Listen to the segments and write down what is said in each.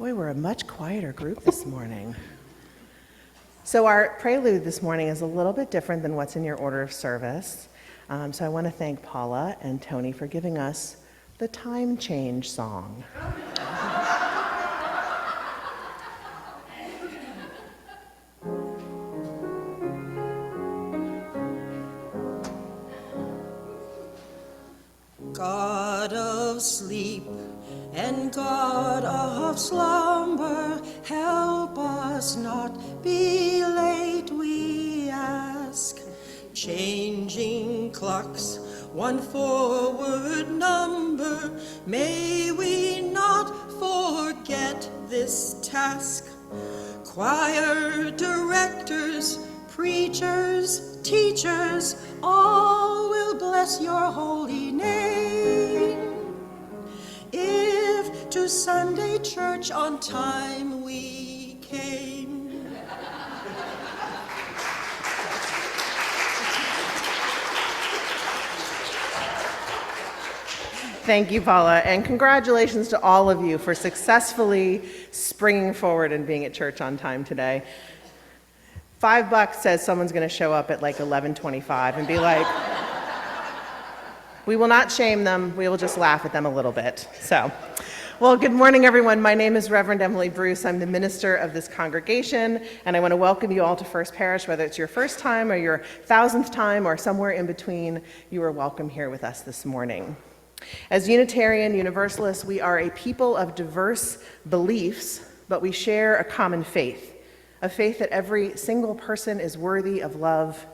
Boy, we're a much quieter group this morning. So our prelude this morning is a little bit different than what's in your order of service. So I want to thank Paula and Tony for giving us the time change song. God of sleep and God of slumber, help us not be late, we ask. Changing clocks, one forward number, may we not forget this task. Choir directors, preachers, teachers, all will bless your holy name. If to Sunday church on time we came. Thank you, Paula, and congratulations to all of you for successfully springing forward and being at church on time today. $5 says someone's going to show up at like 11:25 and be like, we will not shame them, we will just laugh at them a little bit. Well, good morning, everyone. My name is Reverend Emily Bruce. I'm the minister of this congregation, and I want to welcome you all to First Parish. Whether it's your first time or your 1,000th time or somewhere in between, you are welcome here with us this morning. As Unitarian Universalists, we are a people of diverse beliefs, but we share a common faith, a faith that every single person is worthy of love,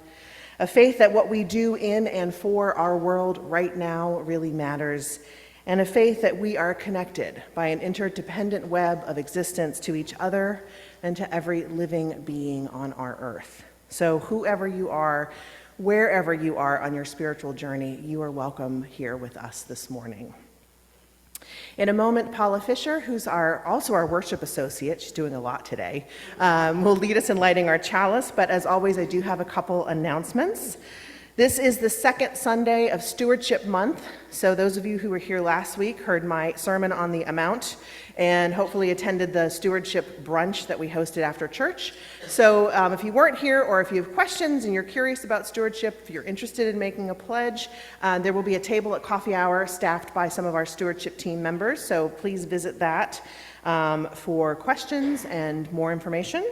a faith that what we do in and for our world right now really matters, and a faith that we are connected by an interdependent web of existence to each other and to every living being on our earth. So whoever you are, wherever you are on your spiritual journey, you are welcome here with us this morning. In a moment, Paula Fisher, who's also our worship associate, she's doing a lot today, will lead us in lighting our chalice, but as always, I do have a couple announcements. This is the second Sunday of Stewardship Month, so those of you who were here last week heard my sermon on the amount and hopefully attended the stewardship brunch that we hosted after church. So if you weren't here or if you have questions and you're curious about stewardship, if you're interested in making a pledge, there will be a table at coffee hour staffed by some of our stewardship team members, so please visit that for questions and more information.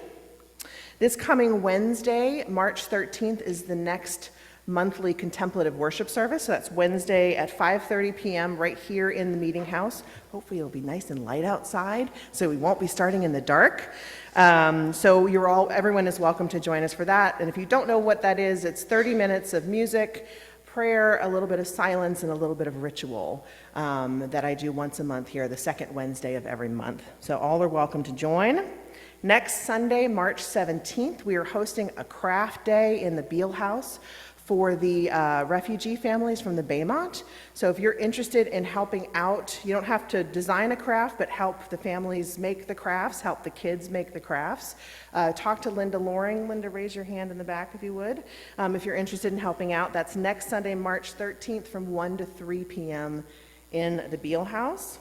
This coming Wednesday, March 13th, is the next monthly contemplative worship service. So that's Wednesday at 5:30 p.m. right here in the meeting house. Hopefully it'll be nice and light outside, so we won't be starting in the dark. So everyone is welcome to join us for that. And if you don't know what that is, it's 30 minutes of music, prayer, a little bit of silence, and a little bit of ritual that I do once a month here, the second Wednesday of every month. So all are welcome to join. Next Sunday, March 17th, we are hosting a craft day in the Beale House for the refugee families from the Baymont. So if you're interested in helping out, you don't have to design a craft, but help the families make the crafts, help the kids make the crafts. Talk to Linda Loring. Linda, raise your hand in the back if you would. If you're interested in helping out, that's next Sunday, March 13th from 1 to 3 p.m. in the Beale House.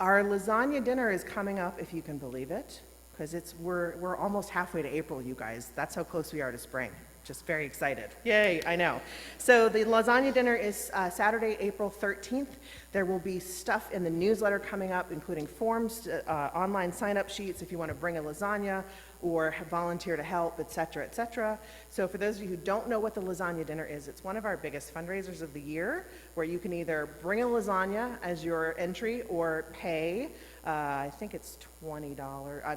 Our lasagna dinner is coming up, if you can believe it, because we're almost halfway to April, you guys. That's how close we are to spring. Just very excited. Yay, I know. So the lasagna dinner is Saturday, April 13th. There will be stuff in the newsletter coming up, including forms, online sign-up sheets if you want to bring a lasagna or volunteer to help, et cetera, et cetera. So for those of you who don't know what the lasagna dinner is, it's one of our biggest fundraisers of the year, where you can either bring a lasagna as your entry or pay. I think it's $20. I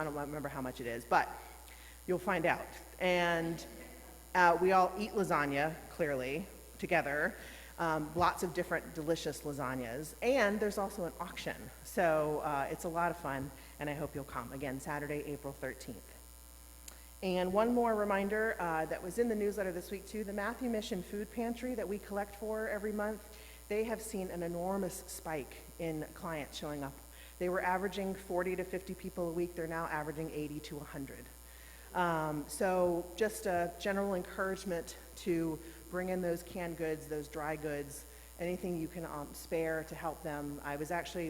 don't remember how much it is, but you'll find out. And we all eat lasagna, clearly, together. Lots of different delicious lasagnas. And there's also an auction. So it's a lot of fun, and I hope you'll come. Again, Saturday, April 13th. And one more reminder that was in the newsletter this week, too. The Matthew Mission Food Pantry that we collect for every month, they have seen an enormous spike in clients showing up. They were averaging 40 to 50 people a week. They're now averaging 80 to 100. So just a general encouragement to bring in those canned goods, those dry goods, anything you can spare to help them. I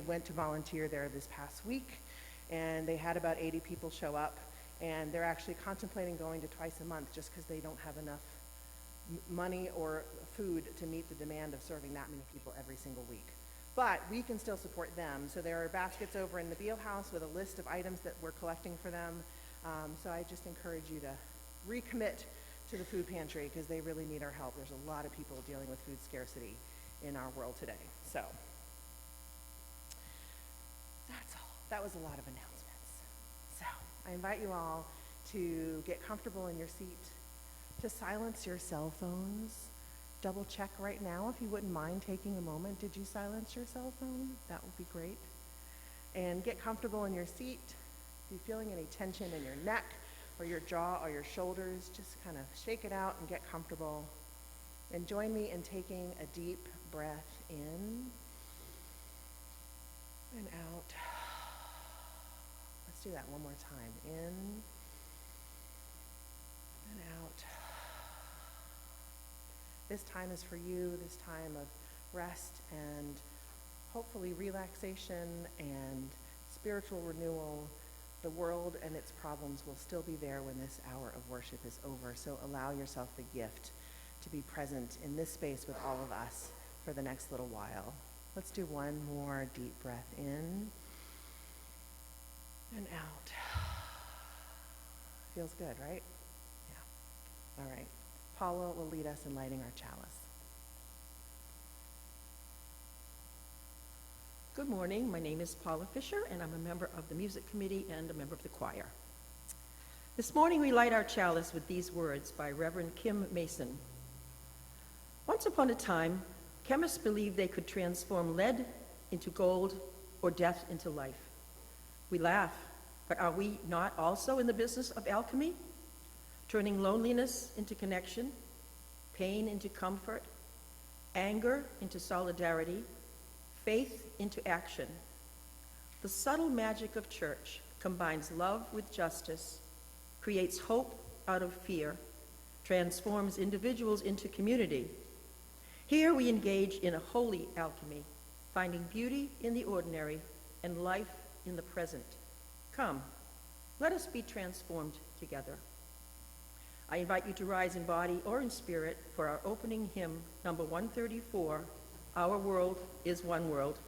went to volunteer there this past week, and they had about 80 people show up, and they're actually contemplating going to twice a month just because they don't have enough money or food to meet the demand of serving that many people every single week. But we can still support them. So there are baskets over in the Beal House with a list of items that we're collecting for them. So I just encourage you to recommit to the food pantry because they really need our help. There's a lot of people dealing with food scarcity in our world today. So that's all. That was a lot of announcements. So I invite you all to get comfortable in your seat, to silence your cell phones. Double check right now if you wouldn't mind taking a moment. Did you silence your cell phone? That would be great. And get comfortable in your seat. If you're feeling any tension in your neck or your jaw or your shoulders, just kind of shake it out and get comfortable. And join me in taking a deep breath in and out. Let's do that one more time. In and out. This time is for you, this time of rest and hopefully relaxation and spiritual renewal. The world and its problems will still be there when this hour of worship is over, so allow yourself the gift to be present in this space with all of us for the next little while. Let's do one more deep breath in and out. Feels good, right? Yeah. All right. Paula will lead us in lighting our chalice. Good morning. My name is Paula Fisher, and I'm a member of the Music Committee and a member of the choir. This morning we light our chalice with these words by Reverend Kim Mason. Once upon a time, chemists believed they could transform lead into gold or death into life. We laugh, but are we not also in the business of alchemy? Turning loneliness into connection, pain into comfort, anger into solidarity, faith into action. The subtle magic of church combines love with justice, creates hope out of fear, transforms individuals into community. Here we engage in a holy alchemy, finding beauty in the ordinary and life in the present. Come, let us be transformed together. I invite you to rise in body or in spirit for our opening hymn, number 134, Our World is One World.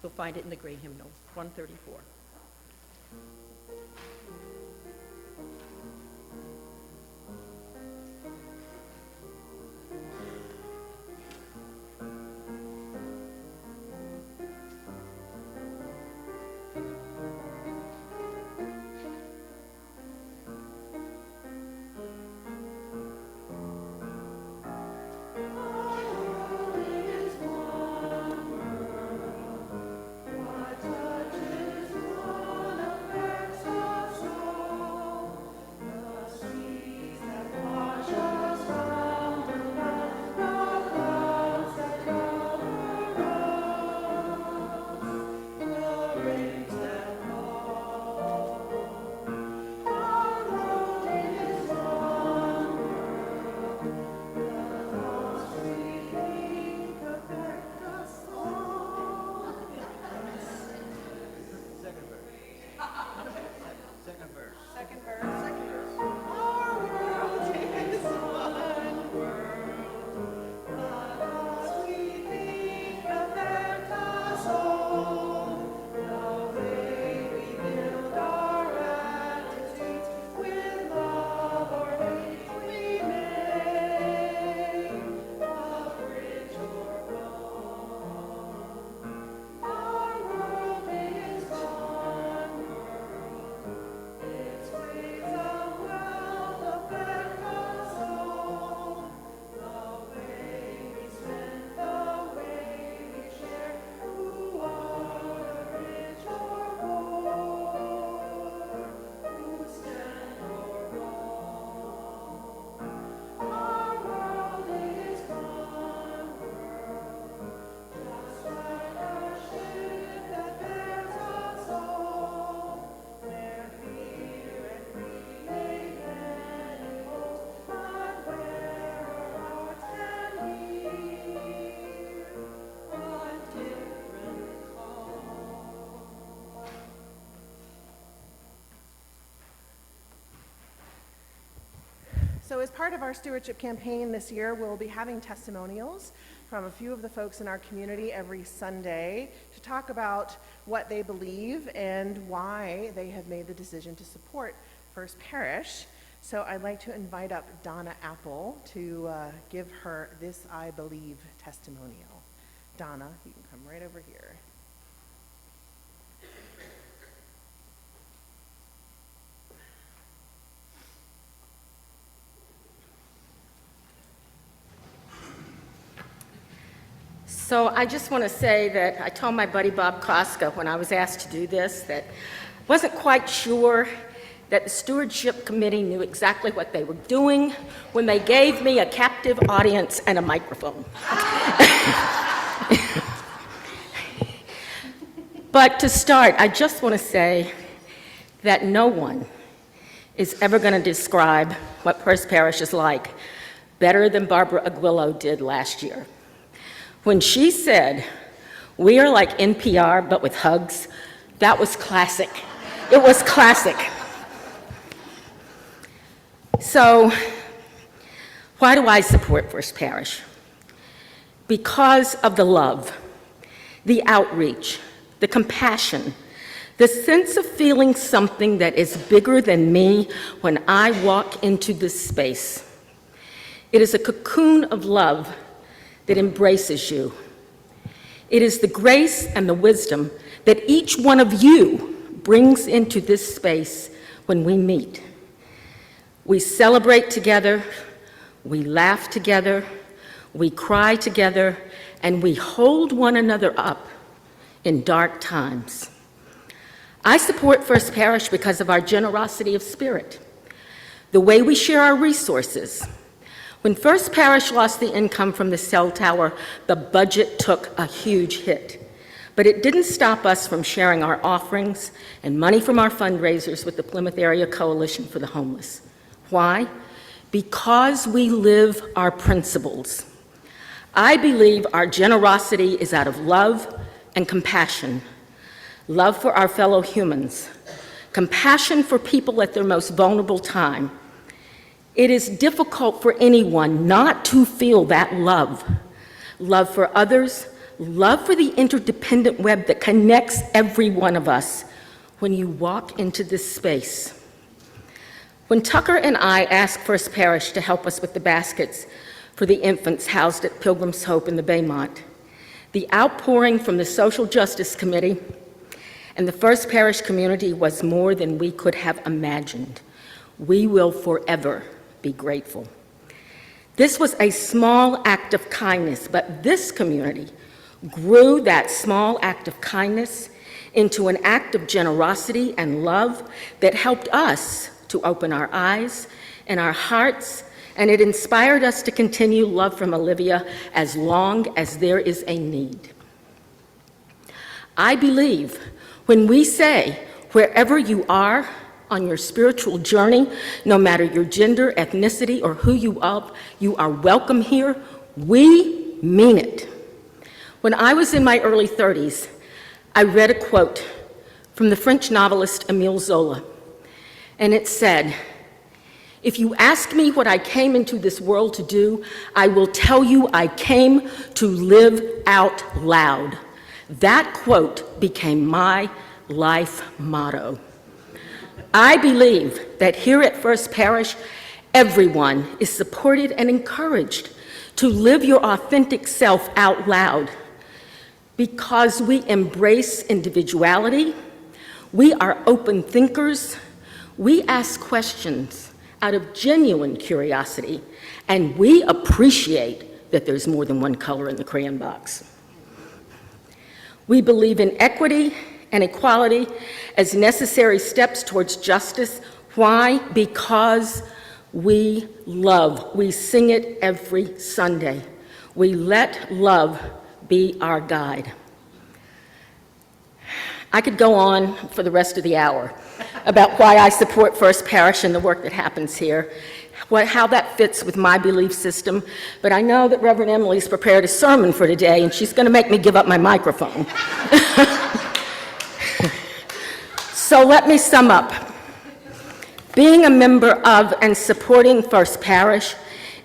You'll find it in the gray hymnal, 134. So as part of our stewardship campaign this year, we'll be having testimonials from a few of the folks in our community every Sunday to talk about what they believe and why they have made the decision to support First Parish. So I'd like to invite up Donna Apple to give her This I Believe testimonial. Donna, you can come right over here. So I just want to say that I told my buddy Bob Koska when I was asked to do this that I wasn't quite sure that the Stewardship Committee knew exactly what they were doing when they gave me a captive audience and a microphone. But to start, I just want to say that no one is ever going to describe what First Parish is like better than Barbara Aguilo did last year. When she said, "We are like NPR, but with hugs," that was classic. It was classic. So, why do I support First Parish? Because of the love, the outreach, the compassion, the sense of feeling something that is bigger than me when I walk into this space. It is a cocoon of love that embraces you. It is the grace and the wisdom that each one of you brings into this space when we meet. We celebrate together, we laugh together, we cry together, and we hold one another up in dark times. I support First Parish because of our generosity of spirit, the way we share our resources. When First Parish lost the income from the cell tower, the budget took a huge hit. But it didn't stop us from sharing our offerings and money from our fundraisers with the Plymouth Area Coalition for the Homeless. Why? Because we live our principles. I believe our generosity is out of love and compassion. Love for our fellow humans. Compassion for people at their most vulnerable time. It is difficult for anyone not to feel that love. Love for others, love for the interdependent web that connects every one of us when you walk into this space. When Tucker and I asked First Parish to help us with the baskets for the infants housed at Pilgrim's Hope in the Baymont, the outpouring from the Social Justice Committee and the First Parish community was more than we could have imagined. We will forever be grateful. This was a small act of kindness, but this community grew that small act of kindness into an act of generosity and love that helped us to open our eyes and our hearts, and it inspired us to continue Love from Olivia as long as there is a need. I believe when we say, wherever you are on your spiritual journey, no matter your gender, ethnicity, or who you are welcome here, we mean it. When I was in my early 30s, I read a quote from the French novelist Émile Zola, and it said, "If you ask me what I came into this world to do, I will tell you I came to live out loud." That quote became my life motto. I believe that here at First Parish, everyone is supported and encouraged to live your authentic self out loud because we embrace individuality, we are open thinkers, we ask questions out of genuine curiosity, and we appreciate that there's more than one color in the crayon box. We believe in equity and equality as necessary steps towards justice. Why? Because we love. We sing it every Sunday. We let love be our guide. I could go on for the rest of the hour about why I support First Parish and the work that happens here, how that fits with my belief system, but I know that Reverend Emily's prepared a sermon for today, and she's going to make me give up my microphone. So let me sum up. Being a member of and supporting First Parish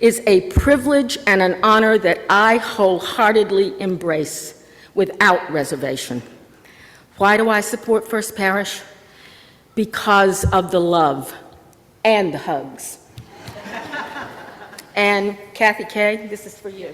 is a privilege and an honor that I wholeheartedly embrace without reservation. Why do I support First Parish? Because of the love and the hugs. And Kathy Kay, this is for you.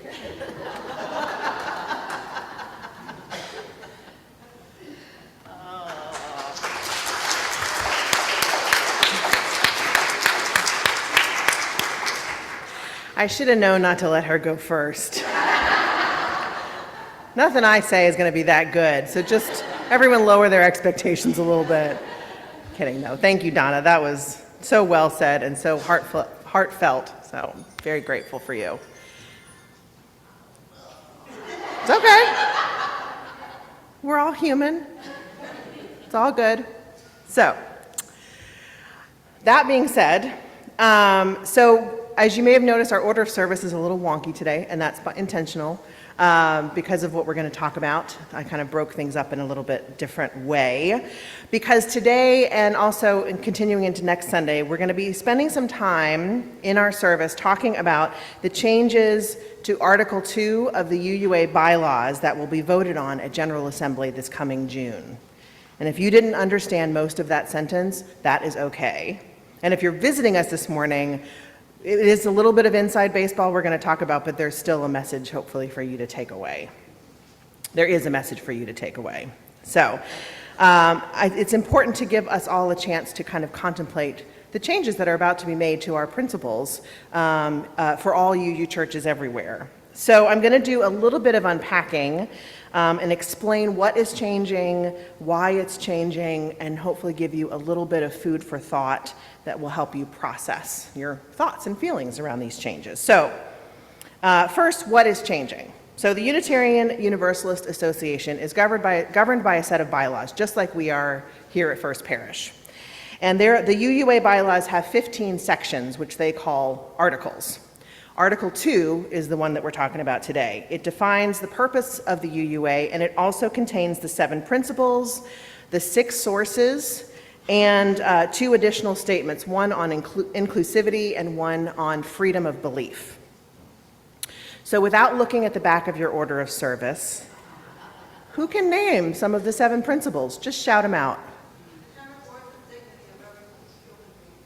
I should have known not to let her go first. Nothing I say is going to be that good, so just everyone lower their expectations a little bit. Kidding, no. Thank you, Donna. That was so well said and so heartfelt, so very grateful for you. It's okay. We're all human. It's all good. So, that being said, as you may have noticed, our order of service is a little wonky today, and that's intentional because of what we're going to talk about. I kind of broke things up in a little bit different way. Because today, and also in continuing into next Sunday, we're going to be spending some time in our service talking about the changes to Article 2 of the UUA bylaws that will be voted on at General Assembly this coming June. And if you didn't understand most of that sentence, that is okay. And if you're visiting us this morning, it is a little bit of inside baseball we're going to talk about, but there's still a message, hopefully, for you to take away. There is a message for you to take away. So it's important to give us all a chance to kind of contemplate the changes that are about to be made to our principles for all UU churches everywhere. So I'm going to do a little bit of unpacking and explain what is changing, why it's changing, and hopefully give you a little bit of food for thought that will help you process your thoughts and feelings around these changes. So first, what is changing? So the Unitarian Universalist Association is governed by a set of bylaws, just like we are here at First Parish. And the UUA bylaws have 15 sections, which they call articles. Article 2 is the one that we're talking about today. It defines the purpose of the UUA, and it also contains the 7 principles, the 6 sources, and 2 additional statements, one on inclusivity and one on freedom of belief. So without looking at the back of your order of service, who can name some of the 7 principles? Just shout them out.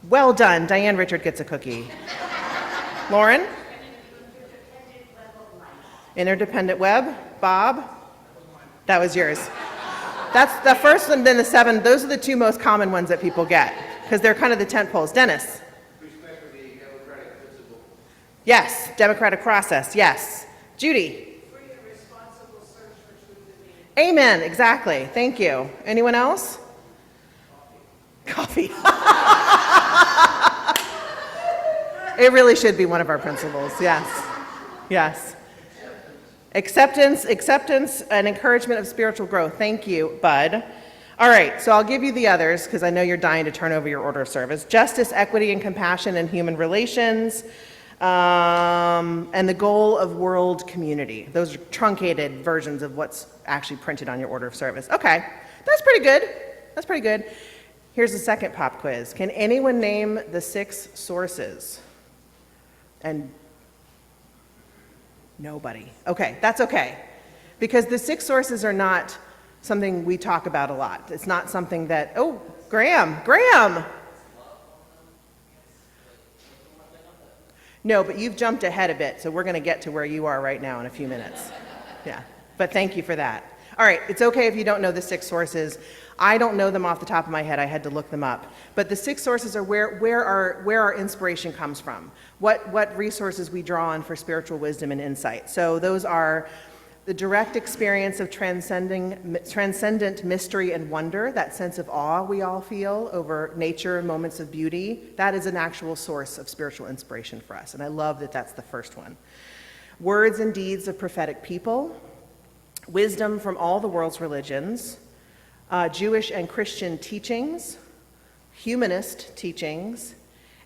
Well done. Diane Richard gets a cookie. Lauren? Interdependent web. Bob? That was yours. That's the first one, then the 7. Those are the 2 most common ones that people get because they're kind of the tent poles. Dennis? Respect for the democratic principle. Yes. Democratic process. Yes. Judy? Free and responsible search for truth and meaning. Amen. Exactly. Thank you. Anyone else? Coffee. It really should be one of our principles. Yes. Yes. Acceptance, and encouragement of spiritual growth. Thank you, Bud. All right, so I'll give you the others because I know you're dying to turn over your order of service. Justice, equity, and compassion in human relations, and the goal of world community. Those are truncated versions of what's actually printed on your order of service. Okay, that's pretty good. That's pretty good. Here's the second pop quiz. Can anyone name the 6 sources? And nobody. Okay, that's okay. Because the 6 sources are not something we talk about a lot. It's not something that, oh, Graham. No, but you've jumped ahead a bit, so we're going to get to where you are right now in a few minutes. Yeah, but thank you for that. All right, it's okay if you don't know the 6 sources. I don't know them off the top of my head. I had to look them up. But the 6 sources are where our inspiration comes from, what resources we draw on for spiritual wisdom and insight. So those are the direct experience of transcendent mystery and wonder, that sense of awe we all feel over nature and moments of beauty. That is an actual source of spiritual inspiration for us, and I love that that's the first one. Words and deeds of prophetic people, wisdom from all the world's religions, Jewish and Christian teachings, humanist teachings,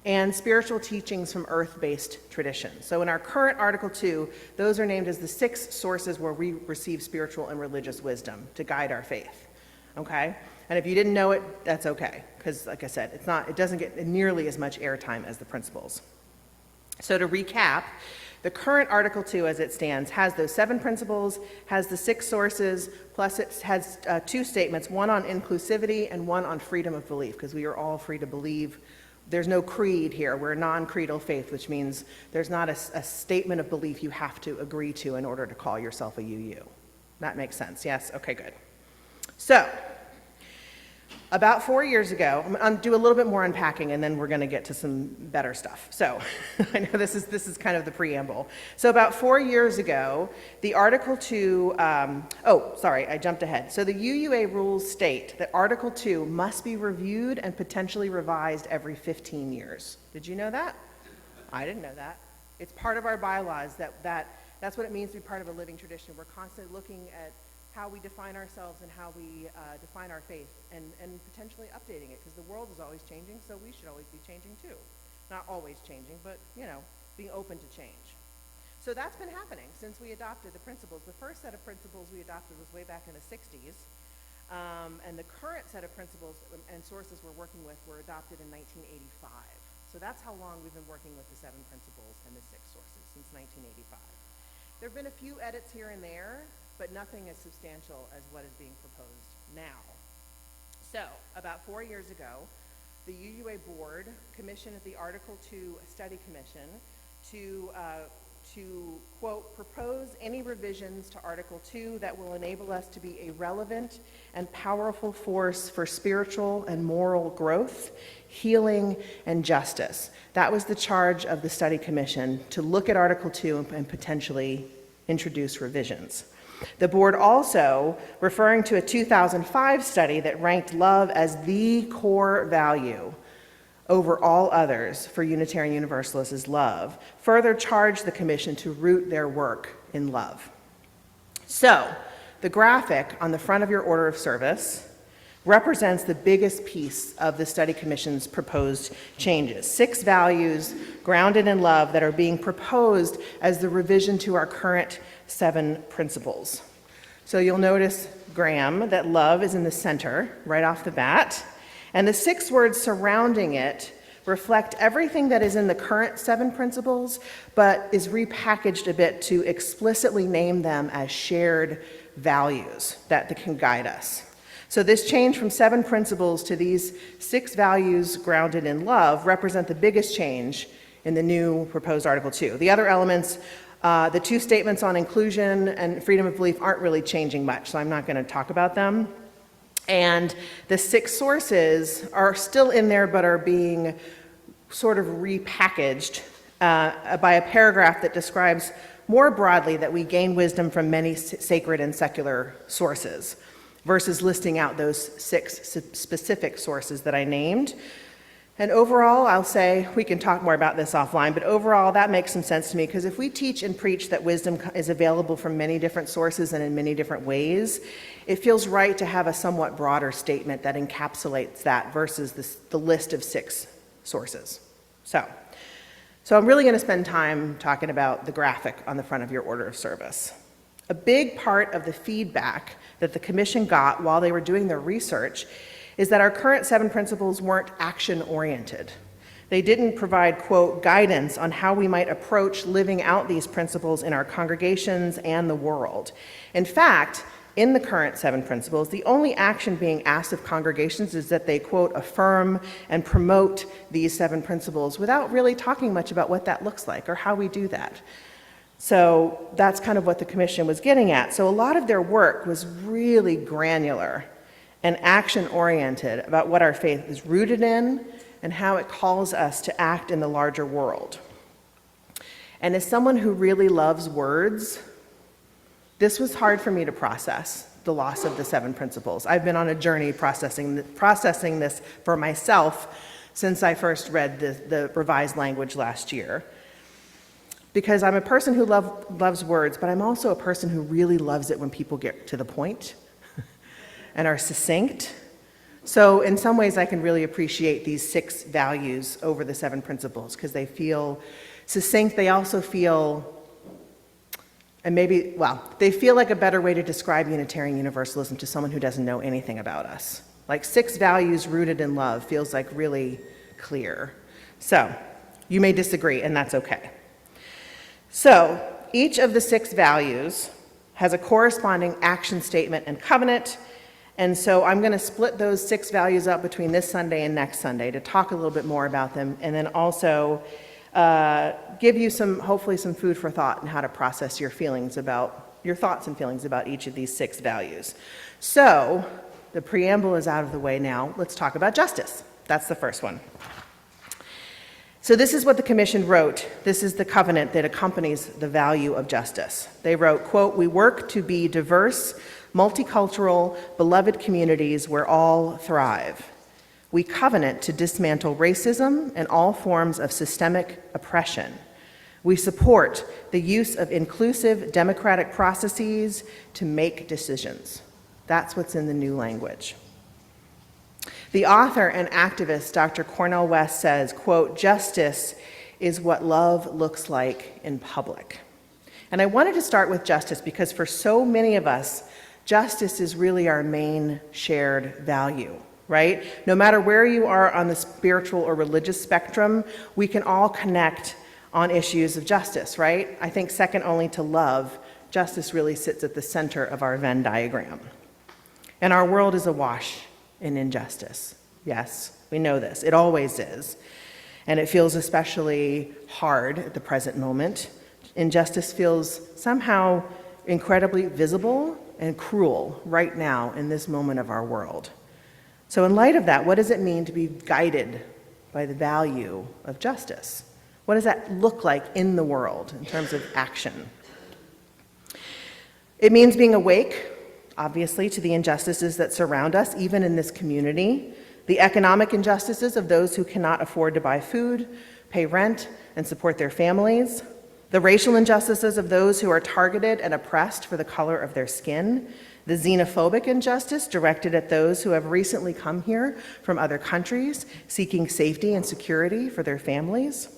and spiritual teachings from earth-based traditions. So in our current Article 2, those are named as the 6 sources where we receive spiritual and religious wisdom to guide our faith. okay? And if you didn't know it, that's okay, because like I said, it doesn't get nearly as much airtime as the principles. So to recap, the current Article 2 as it stands has those 7 principles, has the 6 sources, plus it has 2 statements, one on inclusivity and one on freedom of belief, because we are all free to believe. There's no creed here. We're a non-creedal faith, which means there's not a statement of belief you have to agree to in order to call yourself a UU. That makes sense, yes? Okay, good. So, about 4 years ago, I'm going to do a little bit more unpacking and then we're going to get to some better stuff. So, I know this is kind of the preamble. So about 4 years ago, the Article 2, I jumped ahead. So the UUA rules state that Article 2 must be reviewed and potentially revised every 15 years. Did you know that? I didn't know that. It's part of our bylaws that's what it means to be part of a living tradition. We're constantly looking at how we define ourselves and how we define our faith and potentially updating it, because the world is always changing, so we should always be changing too. Not always changing, but, being open to change. So that's been happening since we adopted the principles. The first set of principles we adopted was way back in the 60s, and the current set of principles and sources we're working with were adopted in 1985. So that's how long we've been working with the 7 principles and the 6 sources, since 1985. There have been a few edits here and there, but nothing as substantial as what is being proposed now. So, about 4 years ago, the UUA board commissioned the Article 2 Study Commission to, quote, propose any revisions to Article 2 that will enable us to be a relevant and powerful force for spiritual and moral growth, healing, and justice. That was the charge of the study commission, to look at Article 2 and potentially introduce revisions. The board also, referring to a 2005 study that ranked love as the core value over all others for Unitarian Universalists is love, further charged the commission to root their work in love. So, the graphic on the front of your order of service represents the biggest piece of the study commission's proposed changes. 6 values grounded in love that are being proposed as the revision to our current 7 principles. So you'll notice, Graham, that love is in the center right off the bat, and the 6 words surrounding it reflect everything that is in the current 7 principles, but is repackaged a bit to explicitly name them as shared values that can guide us. So this change from 7 principles to these 6 values grounded in love represent the biggest change in the new proposed Article 2. The other elements, the 2 statements on inclusion and freedom of belief aren't really changing much, so I'm not going to talk about them. And the 6 sources are still in there, but are being sort of repackaged by a paragraph that describes more broadly that we gain wisdom from many sacred and secular sources, versus listing out those 6 specific sources that I named. And overall, I'll say, we can talk more about this offline, but overall that makes some sense to me, because if we teach and preach that wisdom is available from many different sources and in many different ways, it feels right to have a somewhat broader statement that encapsulates that versus the list of 6 sources. So I'm really going to spend time talking about the graphic on the front of your order of service. A big part of the feedback that the commission got while they were doing their research is that our current 7 principles weren't action-oriented. They didn't provide, quote, guidance on how we might approach living out these principles in our congregations and the world. In fact, in the current 7 principles, the only action being asked of congregations is that they, quote, affirm and promote these 7 principles without really talking much about what that looks like or how we do that. So that's kind of what the commission was getting at. So a lot of their work was really granular and action-oriented about what our faith is rooted in and how it calls us to act in the larger world. And as someone who really loves words, this was hard for me to process, the loss of the 7 principles. I've been on a journey processing this for myself since I first read the revised language last year. Because I'm a person who loves words, but I'm also a person who really loves it when people get to the point and are succinct. So in some ways, I can really appreciate these 6 values over the 7 principles because they feel succinct. They also feel and maybe, well, they feel like a better way to describe Unitarian Universalism to someone who doesn't know anything about us. Like 6 values rooted in love feels like really clear. So, you may disagree, and that's okay. So, each of the 6 values has a corresponding action statement and covenant, and so I'm going to split those 6 values up between this Sunday and next Sunday to talk a little bit more about them, and then also give you hopefully some food for thought and how to process your thoughts and feelings about each of these 6 values. So, the preamble is out of the way now. Let's talk about justice. That's the first one. So this is what the commission wrote. This is the covenant that accompanies the value of justice. They wrote, quote, "We work to be diverse, multicultural, beloved communities where all thrive. We covenant to dismantle racism and all forms of systemic oppression. We support the use of inclusive democratic processes to make decisions." That's what's in the new language. The author and activist, Dr. Cornel West, says, quote, "Justice is what love looks like in public." And I wanted to start with justice because for so many of us, justice is really our main shared value, right? No matter where you are on the spiritual or religious spectrum, we can all connect on issues of justice, right? I think second only to love, justice really sits at the center of our Venn diagram. And our world is awash in injustice. Yes, we know this. It always is. And it feels especially hard at the present moment. Injustice feels somehow incredibly visible and cruel right now in this moment of our world. So in light of that, what does it mean to be guided by the value of justice? What does that look like in the world in terms of action? It means being awake, obviously, to the injustices that surround us, even in this community, the economic injustices of those who cannot afford to buy food, pay rent, and support their families, the racial injustices of those who are targeted and oppressed for the color of their skin, the xenophobic injustice directed at those who have recently come here from other countries seeking safety and security for their families,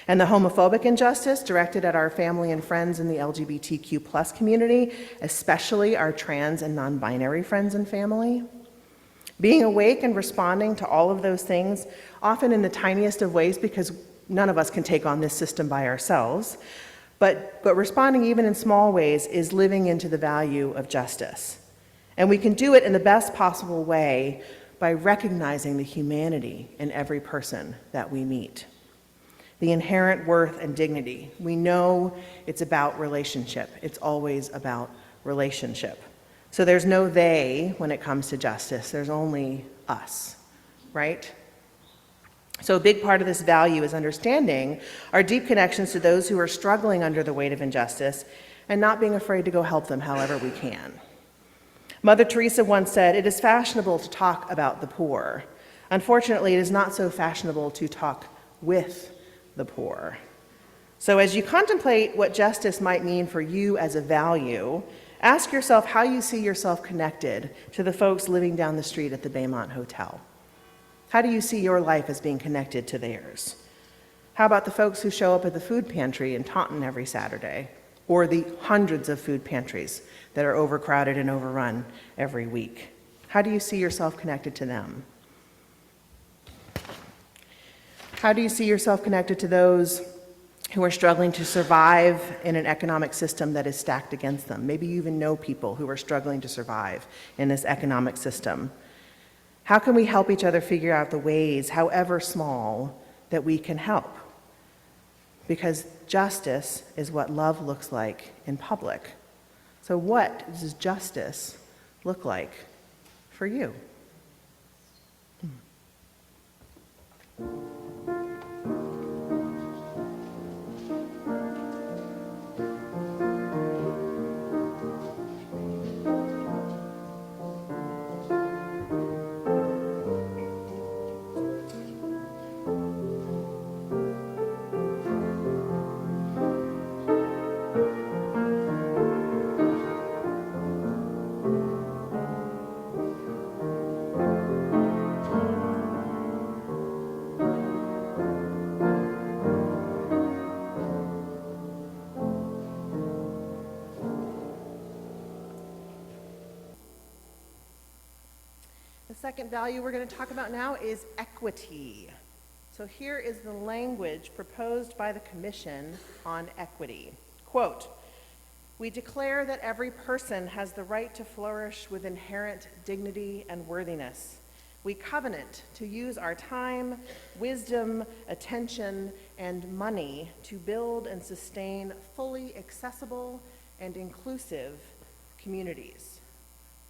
and the homophobic injustice directed at our family and friends in the LGBTQ+ community, especially our trans and non-binary friends and family. Being awake and responding to all of those things, often in the tiniest of ways because none of us can take on this system by ourselves, but responding even in small ways is living into the value of justice. And we can do it in the best possible way by recognizing the humanity in every person that we meet. The inherent worth and dignity. We know it's about relationship. It's always about relationship. So there's no they when it comes to justice. There's only us, right? So a big part of this value is understanding our deep connections to those who are struggling under the weight of injustice and not being afraid to go help them however we can. Mother Teresa once said, "It is fashionable to talk about the poor. Unfortunately, it is not so fashionable to talk with the poor." So as you contemplate what justice might mean for you as a value, ask yourself how you see yourself connected to the folks living down the street at the Baymont Hotel. How do you see your life as being connected to theirs? How about the folks who show up at the food pantry in Taunton every Saturday, or the hundreds of food pantries that are overcrowded and overrun every week? How do you see yourself connected to them? How do you see yourself connected to those who are struggling to survive in an economic system that is stacked against them? Maybe you even know people who are struggling to survive in this economic system. How can we help each other figure out the ways, however small, that we can help? Because justice is what love looks like in public. So what does justice look like for you? second value we're going to talk about now is equity. So here is the language proposed by the Commission on Equity. Quote, "We declare that every person has the right to flourish with inherent dignity and worthiness. We covenant to use our time, wisdom, attention, and money to build and sustain fully accessible and inclusive communities."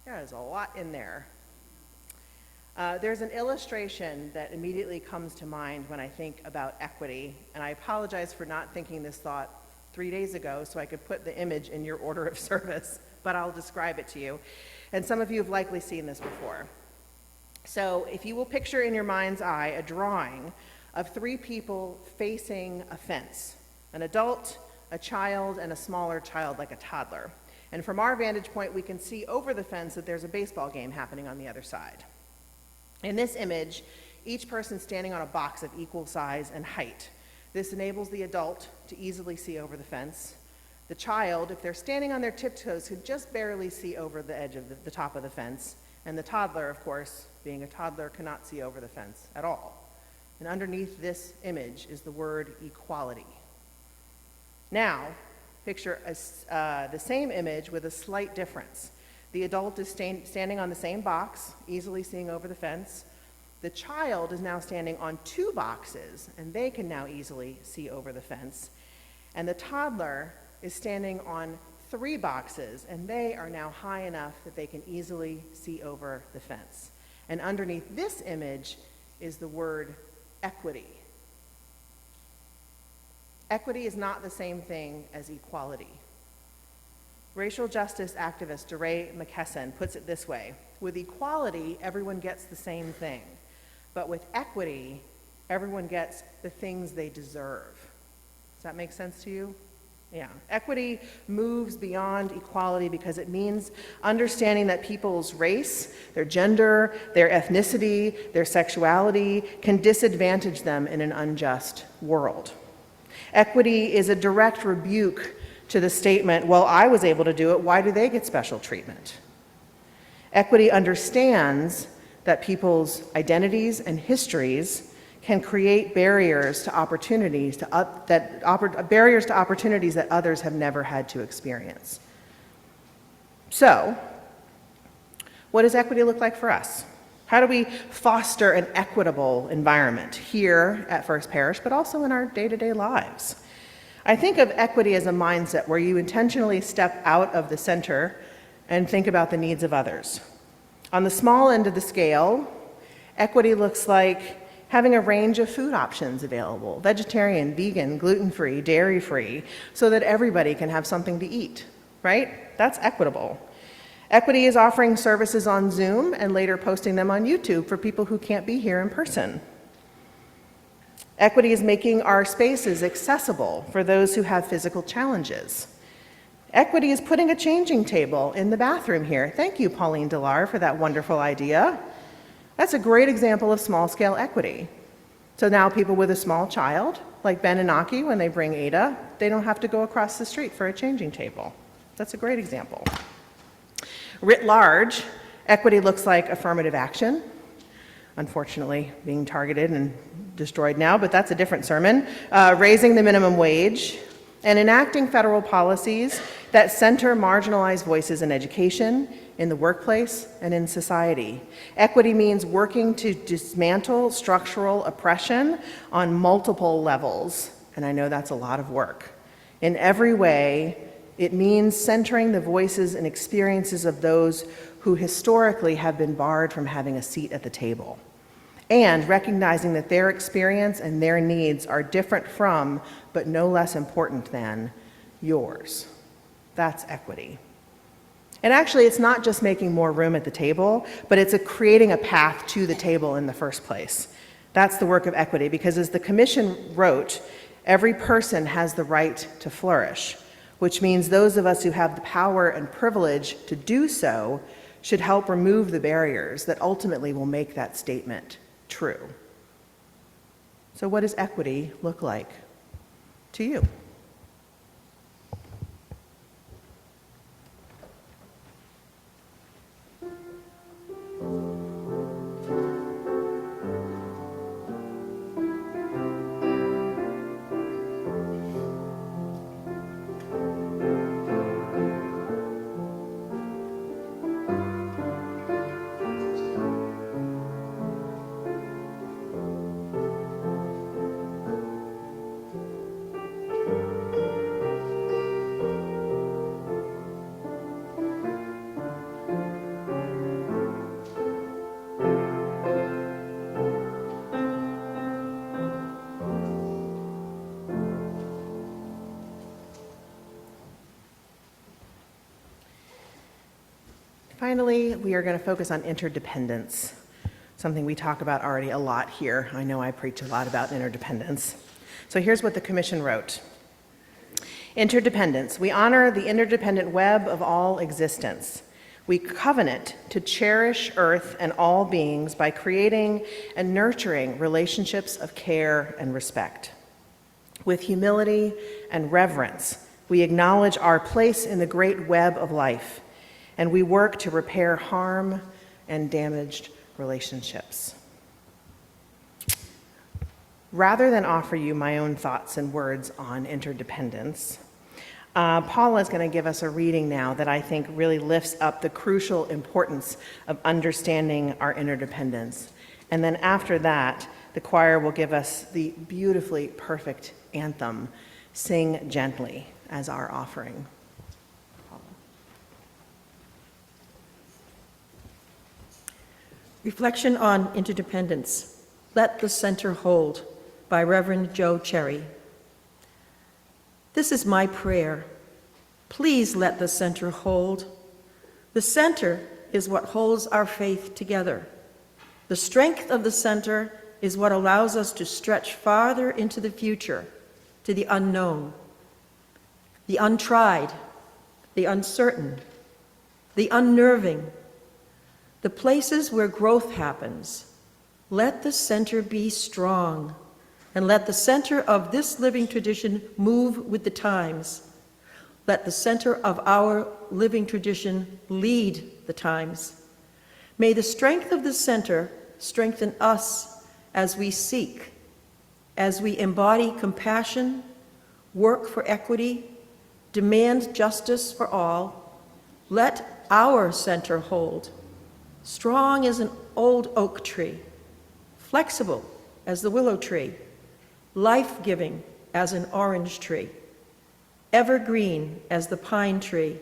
There is a lot in there. There's an illustration that immediately comes to mind when I think about equity, and I apologize for not thinking this thought 3 days ago so I could put the image in your order of service, but I'll describe it to you. And some of you have likely seen this before. So if you will picture in your mind's eye a drawing of 3 people facing a fence, an adult, a child, and a smaller child like a toddler. And from our vantage point, we can see over the fence that there's a baseball game happening on the other side. In this image, each person standing on a box of equal size and height. This enables the adult to easily see over the fence. The child, if they're standing on their tiptoes, could just barely see over the edge of the top of the fence. And the toddler, of course, being a toddler, cannot see over the fence at all. And underneath this image is the word equality. Now, picture the same image with a slight difference. The adult is standing on the same box, easily seeing over the fence. The child is now standing on 2 boxes, and they can now easily see over the fence. And the toddler is standing on 3 boxes, and they are now high enough that they can easily see over the fence. And underneath this image is the word equity. Equity is not the same thing as equality. Racial justice activist DeRay McKesson puts it this way: with equality, everyone gets the same thing. But with equity, everyone gets the things they deserve. Does that make sense to you? Yeah. Equity moves beyond equality because it means understanding that people's race, their gender, their ethnicity, their sexuality can disadvantage them in an unjust world. Equity is a direct rebuke to the statement, well, I was able to do it, why do they get special treatment? Equity understands that people's identities and histories can create barriers to opportunities that others have never had to experience. So, what does equity look like for us? How do we foster an equitable environment here at First Parish, but also in our day-to-day lives? I think of equity as a mindset where you intentionally step out of the center and think about the needs of others. On the small end of the scale, equity looks like having a range of food options available, vegetarian, vegan, gluten-free, dairy-free, so that everybody can have something to eat, right? That's equitable. Equity is offering services on Zoom and later posting them on YouTube for people who can't be here in person. Equity is making our spaces accessible for those who have physical challenges. Equity is putting a changing table in the bathroom here. Thank you, Pauline Delar, for that wonderful idea. That's a great example of small-scale equity. So now people with a small child, like Ben and Aki, when they bring Ada, they don't have to go across the street for a changing table. That's a great example. Writ large, equity looks like affirmative action, unfortunately being targeted and destroyed now, but that's a different sermon, raising the minimum wage, and enacting federal policies that center marginalized voices in education, in the workplace, and in society. Equity means working to dismantle structural oppression on multiple levels, and I know that's a lot of work. In every way, it means centering the voices and experiences of those who historically have been barred from having a seat at the table, and recognizing that their experience and their needs are different from, but no less important than, yours. That's equity. And actually, it's not just making more room at the table, but it's creating a path to the table in the first place. That's the work of equity, because as the Commission wrote, every person has the right to flourish, which means those of us who have the power and privilege to do so should help remove the barriers that ultimately will make that statement true. So what does equity look like to you? Finally, we are going to focus on interdependence, something we talk about already a lot here. I know I preach a lot about interdependence. So here's what the Commission wrote. Interdependence. We honor the interdependent web of all existence. We covenant to cherish Earth and all beings by creating and nurturing relationships of care and respect. With humility and reverence, we acknowledge our place in the great web of life, and we work to repair harm and damaged relationships. Rather than offer you my own thoughts and words on interdependence, Paula is going to give us a reading now that I think really lifts up the crucial importance of understanding our interdependence. And then after that, the choir will give us the beautifully perfect anthem, Sing Gently, as our offering. Paula. Reflection on Interdependence. Let the Center Hold by Reverend Joe Cherry. This is my prayer. Please let the center hold. The center is what holds our faith together. The strength of the center is what allows us to stretch farther into the future, to the unknown, the untried, the uncertain, the unnerving, the places where growth happens. Let the center be strong, and let the center of this living tradition move with the times. Let the center of our living tradition lead the times. May the strength of the center strengthen us as we seek, as we embody compassion, work for equity, demand justice for all. Let our center hold, strong as an old oak tree, flexible as the willow tree, life-giving as an orange tree, evergreen as the pine tree,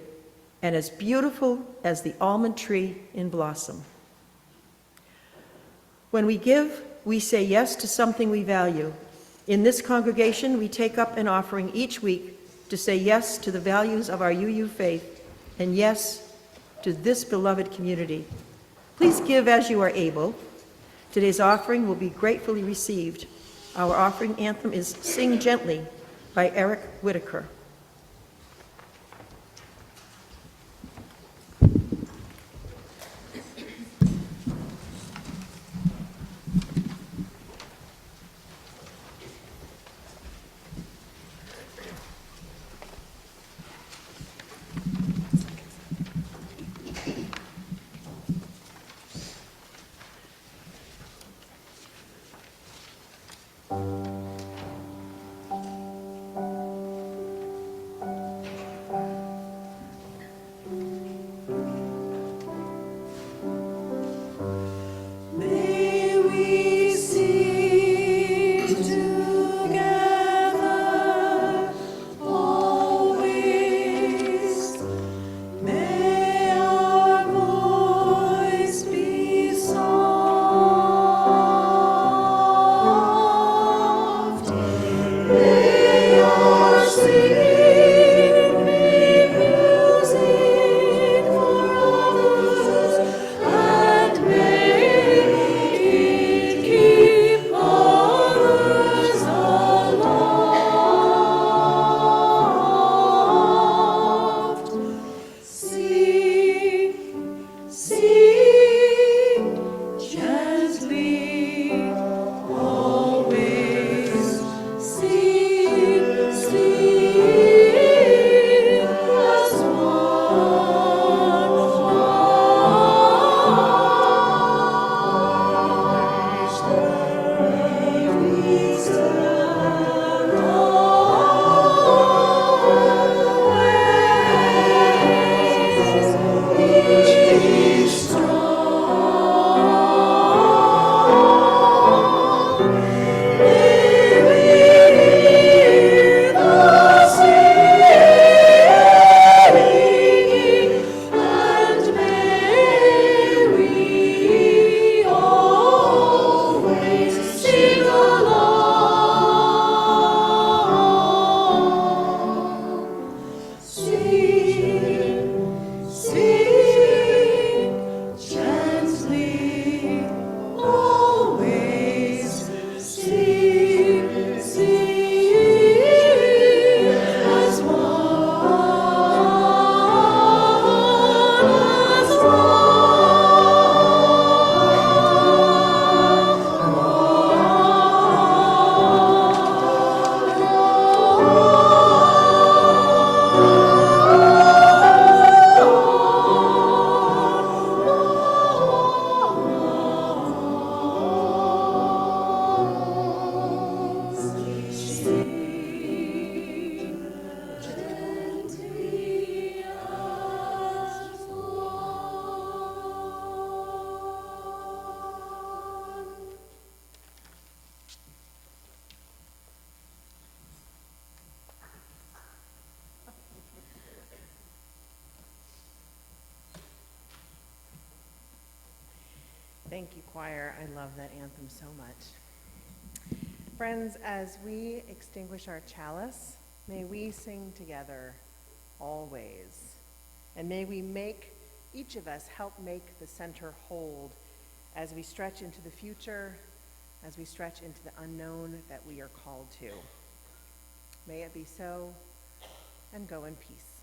and as beautiful as the almond tree in blossom. When we give, we say yes to something we value. In this congregation, we take up an offering each week to say yes to the values of our UU faith and yes to this beloved community. Please give as you are able. Today's offering will be gratefully received. Our offering anthem is Sing Gently by Eric Whitaker. Thank you, choir. I love that anthem so much. Friends, as we extinguish our chalice, may we sing together always. And may we each of us help make the center hold as we stretch into the future, as we stretch into the unknown that we are called to. May it be so, and go in peace.